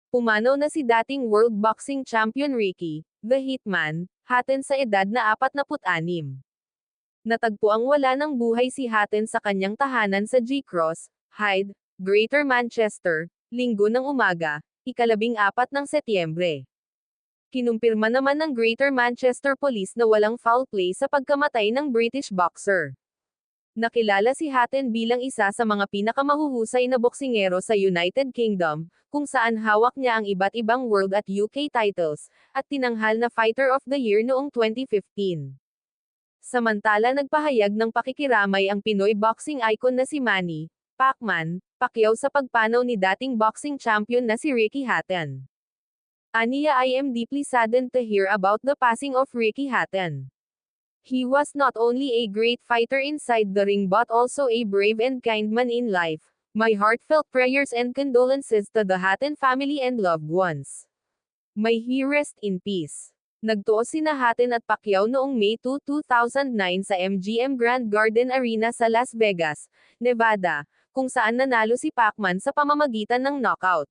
Pumanaw na si dating World Boxing Champion Ricky, the Hitman, Hatton sa edad na 46. Natagpuang wala ng buhay si Hatton sa kanyang tahanan sa G-Cross, Hyde, Greater Manchester, Linggo ng umaga, 14 ng Setyembre. Kinumpirma naman ng Greater Manchester Police na walang foul play sa pagkamatay ng British boxer. Nakilala si Hatton bilang isa sa mga pinakamahuhusay na boksingero sa United Kingdom, kung saan hawak niya ang iba't ibang world at UK titles, at tinanghal na Fighter of the Year noong 2015. Samantala nagpahayag ng pakikiramay ang Pinoy boxing icon na si Manny Pacquiao sa pagpanaw ni dating boxing champion na si Ricky Hatton. Aniya, I am deeply saddened to hear about the passing of Ricky Hatton. He was not only a great fighter inside the ring but also a brave and kind man in life. My heartfelt prayers and condolences to the Hatton family and loved ones. May he rest in peace. Nagtuo sina Hatton at Pacquiao noong May 2, 2009 sa MGM Grand Garden Arena sa Las Vegas, Nevada, kung saan nanalo si Pacman sa pamamagitan ng knockout.